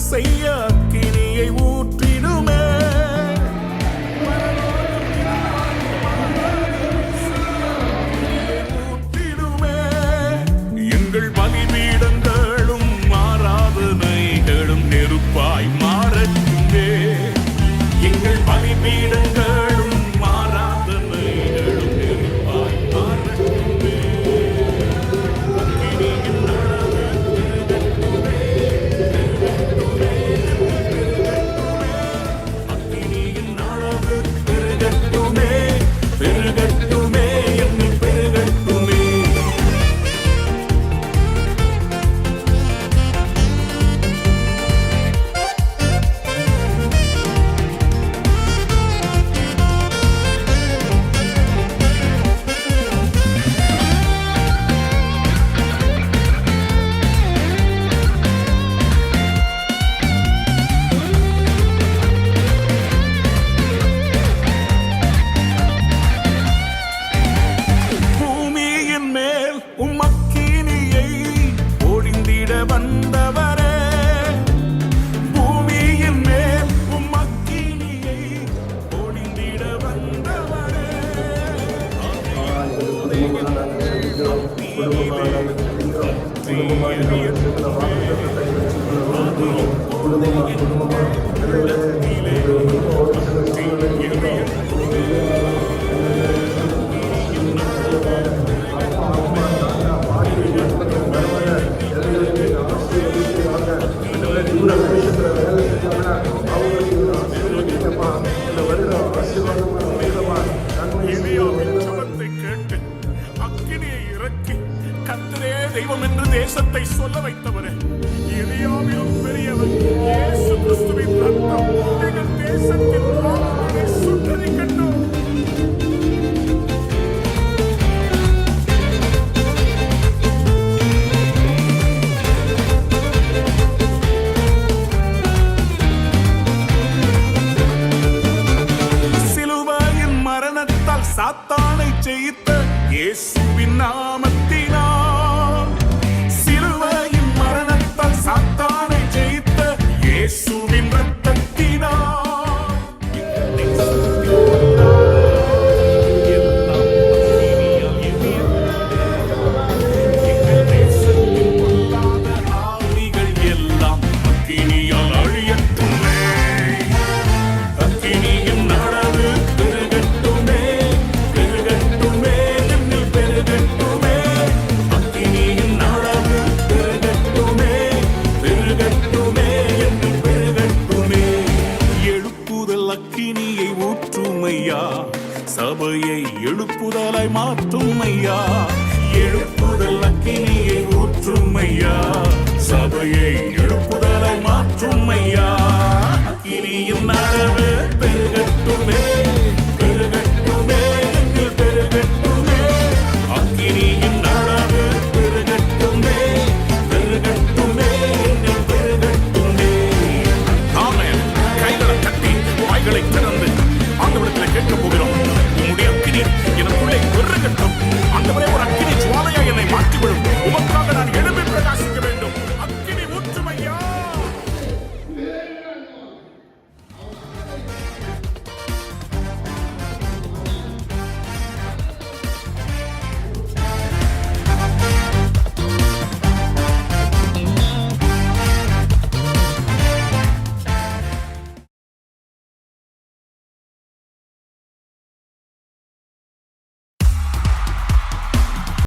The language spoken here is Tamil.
செய்ய அக்கினியை ஊற்றிடுமே. எங்கள் பலிபீடங்களும் ஆராதனைகளும் நெருப்பாய் மாறட்டுமே. எங்கள் பலிபீடங்களும் ஆராதனைகளும் நெருப்பாய் மாறட்டுமே. அக்கினியின் அளவு பெருகட்டுமே, அக்கினியின் அளவு பெருகட்டுமே, பெருகட்டுமே, என்னில் பெருகட்டுமே. பூமியின் மேல் உம் அக்கினியை பொழிந்திட வந்தவரே. பூமியின் மேல் உம் அக்கினியை பொழிந்திட வந்தவரே. எலியாவின் ஜெபத்தை கேட்டு அக்கினியை இறக்கி கர்த்தரே தெய்வம் என்று தேசத்தை சொல்ல வைத்தவரே, எலியாவிலும் பெரியவர் இயேசு கிறிஸ்துவின் ரத்தம் எங்கள் தேசத்தின் பாவங்களை சுட்டரிக்கட்டும். சிலுவையின் மரணத்தால் சாத்தானை ஜெயித்த இயேசுவின் நாமத்தினால், சிலுவையின் மரணத்தால் சாத்தானை ஜெயித்த இயேசுவின் ரத்தத்தினால், எங்கள் தேசத்தின் பொல்லாத ஆவிகள் எல்லாம் அக்கினியால் அழியட்டுமே. அக்கினியின் அளவு பெருகட்டுமே, பெருகட்டுமே, என்னில் பெருகட்டுமே. அக்கினியின் அளவு பெருகட்டுமே, பெருகட்டுமே, என்னில் பெருகட்டுமே. எழுப்புதல் அக்கினியை ஊற்றுமையா, சபையை எழுப்புதலாய் மாற்றுமையா. எழுப்புதல் அக்கினியை ஊற்றுமையா, சபையை